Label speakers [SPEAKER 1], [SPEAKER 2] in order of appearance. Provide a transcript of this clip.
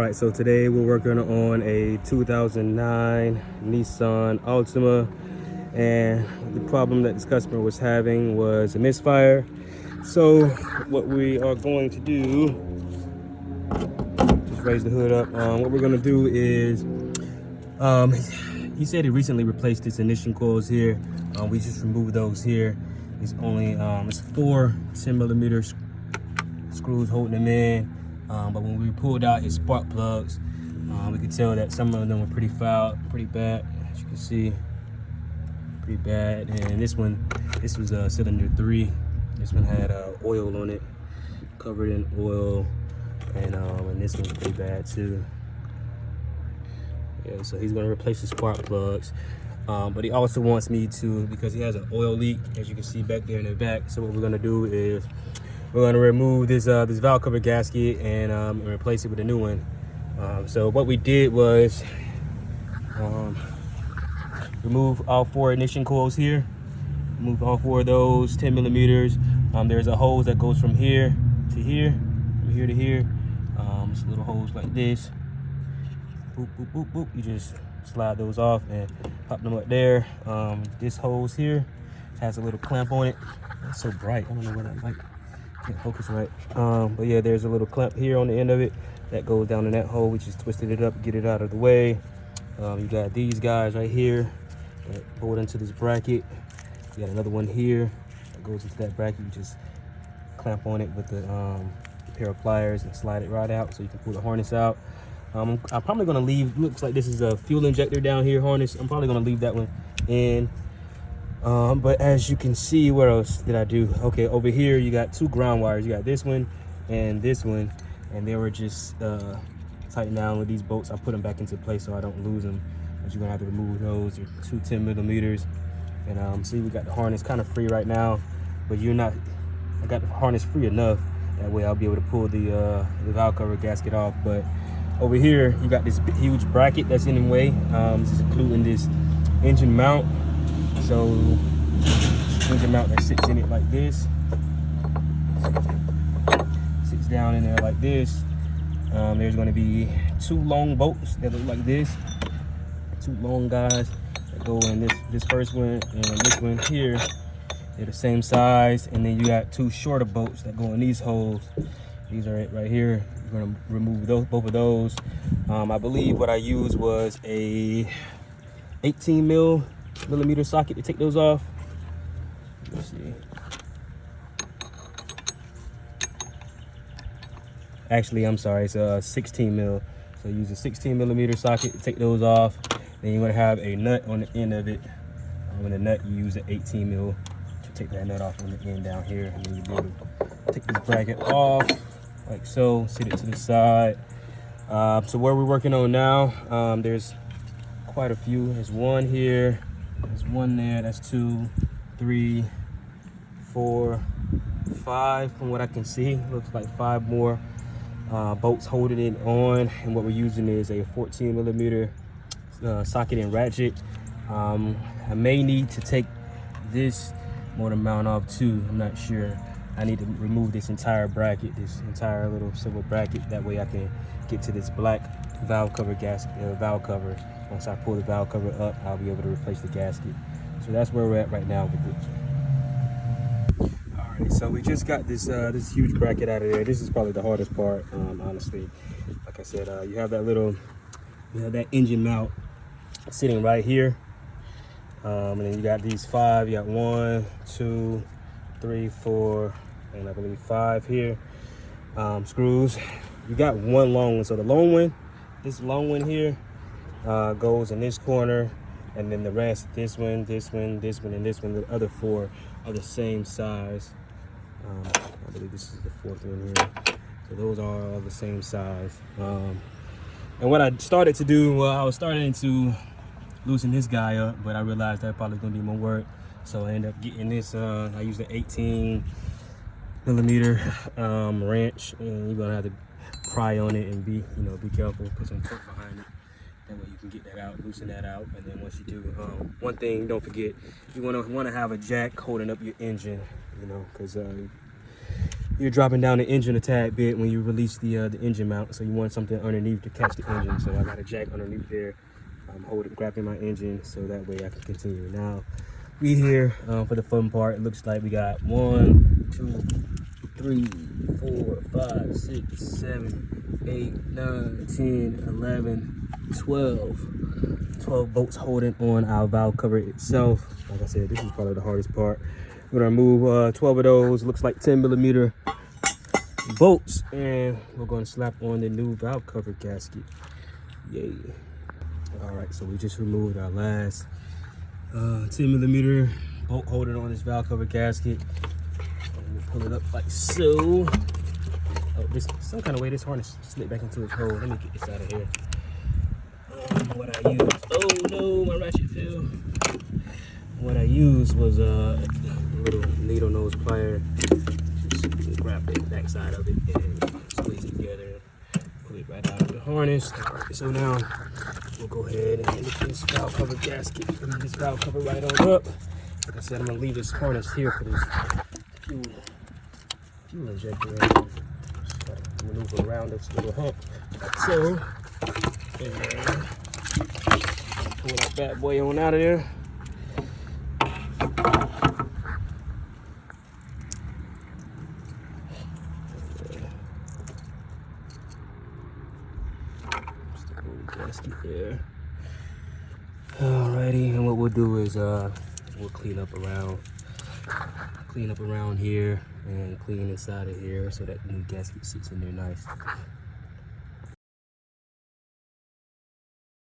[SPEAKER 1] All right, so today we're working on a 2009 Nissan Altima, and the problem that this customer was having was a misfire. So what we are going to do, just raise the hood up. What we're going to do is, he said he recently replaced his ignition coils here. We just removed those here. It's only it's 4 10mm screws holding them in. But when we pulled out his spark plugs, we could tell that some of them were pretty foul, pretty bad. As you can see, pretty bad. And this was cylinder 3. This one had oil on it, covered in oil, and this one's pretty bad too. Yeah, so he's gonna replace the spark plugs. But he also wants me to, because he has an oil leak, as you can see back there in the back. So what we're gonna do is we're gonna remove this valve cover gasket and replace it with a new one. So what we did was remove all 4 ignition coils here. Remove all 4 of those 10mm. There's a hose that goes from here to here, from here to here. Just little hose like this. Boop, boop, boop, boop. You just slide those off and pop them up there. This hose here has a little clamp on it. It's so bright. I don't know what I like. Can't focus right. But yeah, there's a little clamp here on the end of it that goes down in that hole. We just twisted it up, get it out of the way. You got these guys right here that bolt into this bracket. You got another one here that goes into that bracket. You just clamp on it with the pair of pliers and slide it right out so you can pull the harness out. I'm probably gonna leave, looks like this is a fuel injector down here harness. I'm probably gonna leave that one in. But as you can see, what else did I do? Okay, over here you got 2 ground wires. You got this one, and they were just tightened down with these bolts. I put them back into place so I don't lose them, but you're gonna have to remove those. They're 2 10mm. And see, we got the harness kind of free right now, but I got the harness free enough that way I'll be able to pull the valve cover gasket off. But over here you got this huge bracket that's in the way. This is including this engine mount. So engine mount that sits in it like this, sits down in there like this. There's going to be 2 long bolts that look like this, 2 long guys that go in this first one and this one here. They're the same size, and then you got 2 shorter bolts that go in these holes. These are it right here. We're going to remove both of those. I believe what I used was a 18mm socket to take those off. Let's see. Actually, I'm sorry, it's a 16mm. So use a 16mm socket to take those off. Then you're gonna have a nut on the end of it. On the nut, you use an 18mm to take that nut off on the end down here. And then you'll be able to take this bracket off like so, sit it to the side. So where we're working on now, there's quite a few. There's 1 here, there's 1 there, that's 2, 3, 4, 5 from what I can see. Looks like 5 more bolts holding it on, and what we're using is a 14mm socket and ratchet. I may need to take this motor mount off too. I'm not sure. I need to remove this entire bracket, this entire little silver bracket. That way I can get to this black valve cover valve cover. Once I pull the valve cover up, I'll be able to replace the gasket. So that's where we're at right now with it. All right, so we just got this this huge bracket out of there. This is probably the hardest part, honestly. Like I said, you have that engine mount sitting right here, and then you got these 5. You got 1, 2, 3, 4, and I believe 5 here screws. You got 1 long one. So the long one, this long one here, goes in this corner, and then the rest, this one, this one, this one, and this one, the other 4 are the same size. I believe this is the 4th one here. So those are all the same size. And what I started to do, well, I was starting to loosen this guy up, but I realized that probably gonna be more work. So I ended up getting this, I used an 18mm wrench, and you're gonna have to pry on it and be careful, put some torque behind it. That way you can get that out, loosen that out. And then once you do, one thing, don't forget, you want to have a jack holding up your engine, because you're dropping down the engine a tad bit when you release the engine mount. So you want something underneath to catch the engine. So I got a jack underneath there. I'm grabbing my engine so that way I can continue. Now we here for the fun part. It looks like we got 1, 2, 3, 4, 5, 6, 7, 8, 9, 10, 11, 12 bolts holding on our valve cover itself. Like I said, this is probably the hardest part. We're gonna remove 12 of those. Looks like 10mm bolts, and we're gonna slap on the new valve cover gasket. Yay! All right, so we just removed our last 10mm bolt holding on this valve cover gasket. We'll pull it up like so. Oh, this some kind of way this harness slipped back into its hole. Let me get this out of here. What I used, oh no, my ratchet fell. What I used was a little needle nose plier. Just grab the back side of it and squeeze it together. Pull it right out of the harness. Right, so now we'll go ahead and lift this valve cover gasket. Put this valve cover right on up. Like I said, I'm gonna leave this harness here for this fuel injector. Just gotta maneuver around this little hump. Like so. And pull that bad boy on out of there. Gasket there. Alrighty, and what we'll do is we'll clean up around here and clean inside of here so that the new gasket sits in there nice.